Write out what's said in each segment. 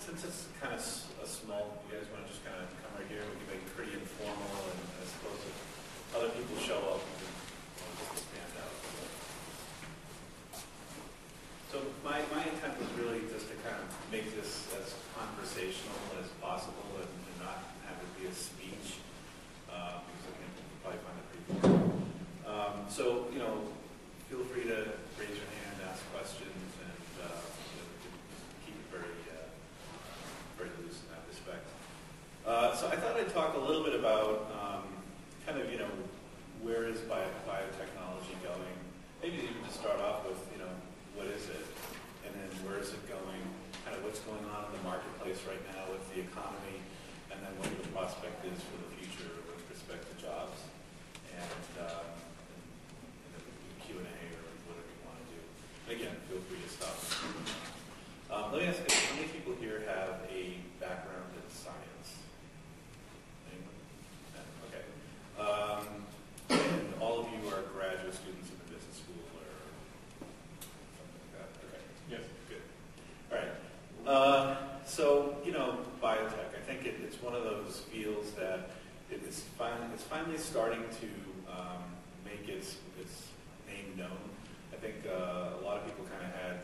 since it's kind of a small, you guys want to just kind of come right here? We can make it pretty informal, and I suppose if other people show up, we can just stand out. So my intent was really just to kind of make this as conversational as possible and not have it be a speech, because I think you'll probably find it pretty boring. So, you know, feel free to raise your hand, ask questions, and you know, we can keep it very, very loose in that respect. So I thought I'd talk a little bit about kind of, you know, where is biotechnology going? Maybe even to start off with, you know, what is it? And then where is it going? Kind of what's going on in the marketplace right now with the economy, and then what the prospect is for the future with respect to jobs, and Q&A or whatever you want to do. And again, feel free to stop. Let me ask you, how many people here have a background in science? Anyone? Okay. And all of you are graduate students in the business school or something like that? Okay. Yes. Good. All right. So, you know, biotech, I think it's one of those fields that it's finally starting to make its name known. I think a lot of people kind of had,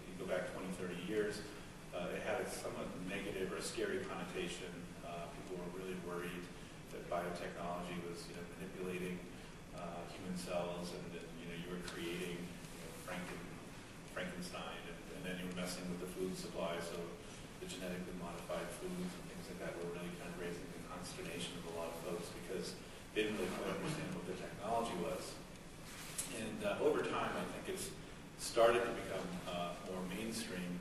you go back 20, 30 years, it had a somewhat negative or scary connotation. People were really worried that biotechnology was, you know, manipulating human cells, and that, you know, you were creating, you know, Frankenstein, and then you were messing with the food supply, so the genetically modified foods and things like that were really kind of raising the consternation of a lot of folks because they didn't really quite understand what the technology was. And over time, I think it's started to become more mainstream,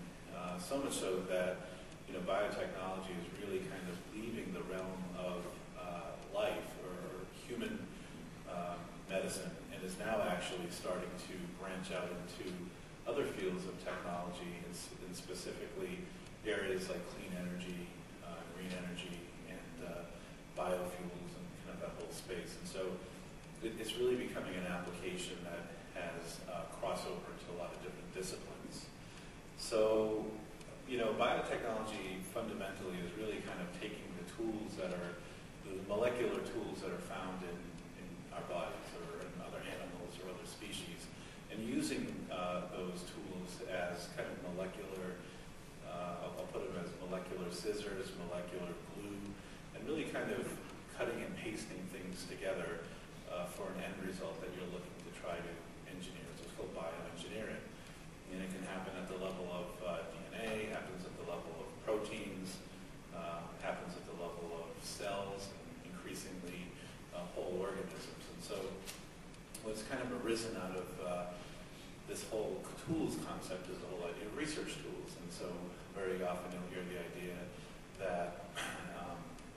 so much so that, you know, biotechnology is really kind of leaving the realm of life or human medicine, and is now actually starting to branch out into other fields of technology, and specifically areas like clean energy, green energy, and biofuels, and kind of that whole space. And so it's really becoming an application that has crossover into a lot of different disciplines. So, you know, biotechnology fundamentally is really kind of taking the tools that are, the molecular tools that are found in our bodies or in other animals or other species, and using those tools as kind of molecular, I'll put them as molecular scissors, molecular glue, and really kind of cutting and pasting things together for an end result that you're looking to try to engineer. So it's called bioengineering. And it can happen at the level of DNA, happens at the level of proteins, happens at the level of cells, and increasingly whole organisms. And so what's kind of arisen out of this whole tools concept is the whole idea of research tools. And so very often you'll hear the idea that,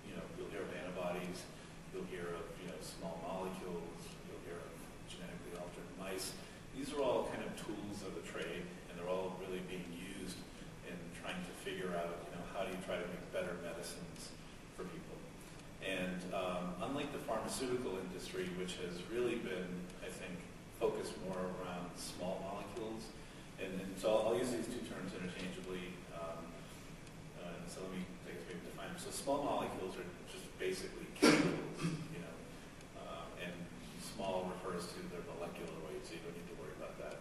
you know, you'll hear of antibodies, you'll hear of, you know, small molecules, you'll hear of genetically altered mice. These are all kind of tools of the trade, and they're all really being used in trying to figure out, you know, how do you try to make better medicines for people. And unlike the pharmaceutical industry, which has really been, I think, focused more around small molecules, and so I'll use these two terms interchangeably. So let me maybe define them. So small molecules are just basically chemicals, you know, and small refers to their molecular weight, so you don't need to worry about that.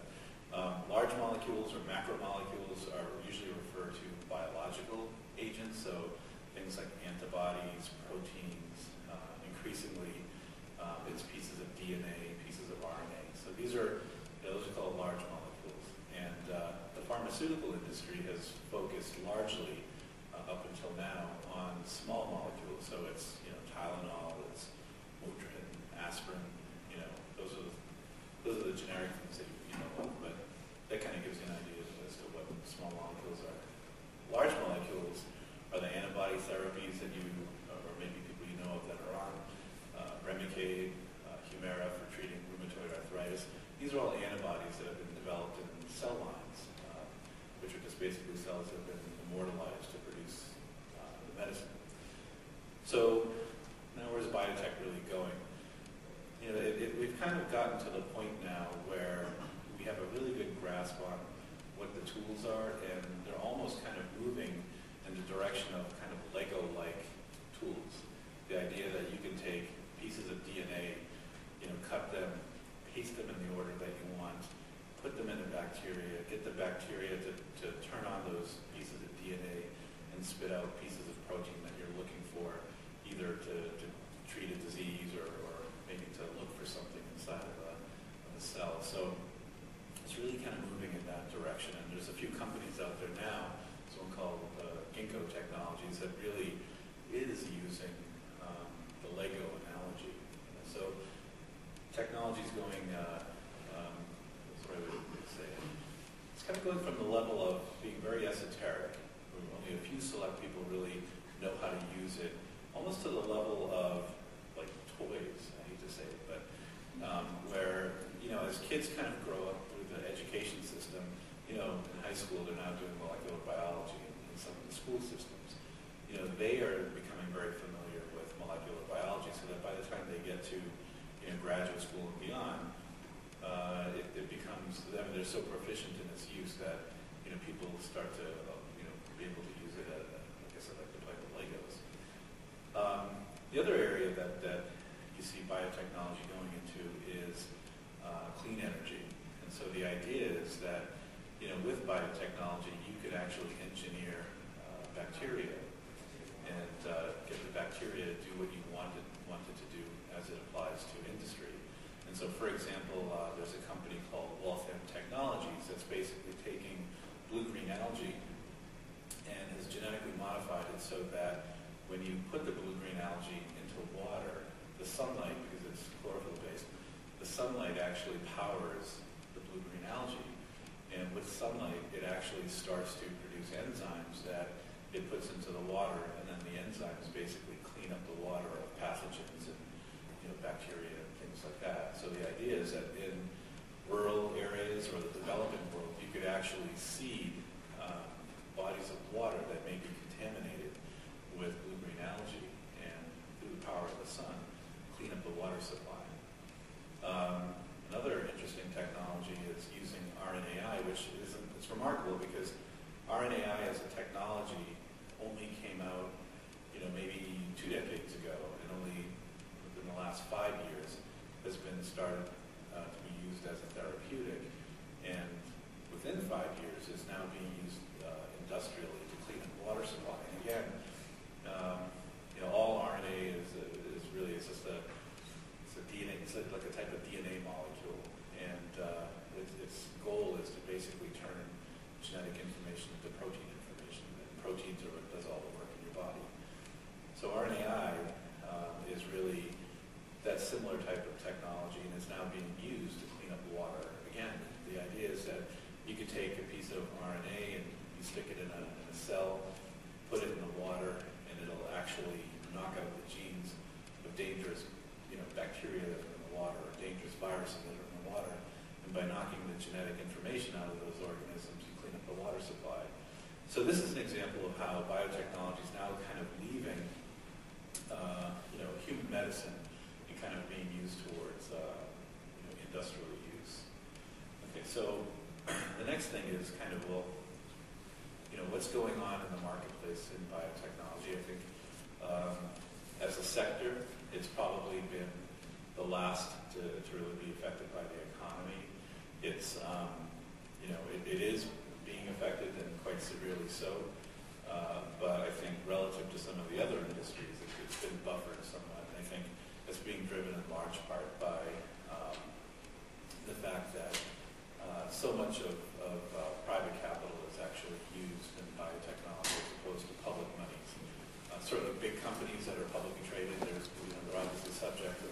Large molecules or macromolecules are usually referred to biological agents, so things like antibodies, proteins, increasingly it's pieces of DNA, pieces of RNA. So these are, those are called large molecules. And the pharmaceutical industry has focused largely up until now on small molecules. So it's, you know, Tylenol, it's Motrin, aspirin, you know, those are the generic things that you know of, but that kind of gives you an idea as to what small molecules are. Large molecules are the antibody therapies that you, or maybe people you know of that are on, Remicade, Humira for treating rheumatoid arthritis. These are all antibodies that have been developed in cell lines, which are just basically cells that have been immortalized to produce the medicine. So now where's biotech really going? You know, we've kind of gotten to the point now where we have a really good grasp on what the tools are, and they're almost kind of moving in the direction of kind of Lego-like tools. The idea that you can take pieces of DNA, cut them, paste them in the order that you want, put them in a bacteria, get the bacteria to turn on those pieces of DNA and spit out pieces of protein that you're looking for, either to treat a disease or maybe to look for something inside of a cell. So it's really kind of moving in that direction. And there's a few companies out there now, someone called Ginkgo Technologies, that really is using the Lego analogy. So technology is going, what's the right way to say it? It's kind of going from the level of being very esoteric, where only a few select people really know how to use it, almost to the level of like toys, I hate to say it, but where, as kids kind of grow up through the education system, in high school they're now doing molecular biology in some of the school systems. They are becoming very familiar with molecular biology, so that by the time they get to graduate school and beyond, it becomes, they're so proficient in its use that people start to be able to use it. I guess I like to play with Legos. The other area that you see biotechnology going into is clean energy, and so the idea is that with biotechnology you could actually engineer bacteria and get the bacteria to do what you want it to do as it applies to industry. And so, for example, there's a company called Waltham Technologies that's basically taking blue-green algae and has genetically modified it so that when you put the blue-green algae into water, the sunlight, because it's chlorophyll-based, the sunlight actually powers the blue-green algae. And with sunlight, it actually starts to produce enzymes that it puts into the water, and then the enzymes basically clean up the water of pathogens and bacteria and things like that. So the idea is that in rural areas or the developing world, you could actually seed bodies of water that may be contaminated with blue-green algae, and through the power of the sun, clean up the water supply. Another interesting technology is using RNAi, which it's remarkable because RNAi as a technology only came out, maybe 2 decades ago, and only within the last 5 years has been started to be used as a therapeutic, and within 5 years is now being used industrially to clean up water supply. And again, all RNA is really just it's a DNA, it's like a type of DNA molecule, and its goal is to basically turn genetic information into protein information, and proteins are what does all the work in your body. So RNAi is really that similar type of technology, and is now being used to clean up water. Again, the idea is that you could take a piece of RNA and you stick it in a cell, put it in the water, and it'll actually knock out the genes of dangerous bacteria that are in the water, or dangerous viruses that are in the water. And by knocking the genetic information out of those organisms, you clean up the water supply. So this is an example of how biotechnology is now kind of leaving human medicine and kind of being used towards industrial use. Okay, so the next thing is kind of, what's going on in the marketplace in biotechnology. I think as a sector, it's probably been the last to really be affected by the economy. It's, it is being affected, and quite severely so, but I think relative to some of the other industries, it's been buffered somewhat. And I think it's being driven in large part by the fact that so much of private capital is actually used in biotechnology as opposed to public monies. Certainly big companies that are publicly traded, they're obviously subject to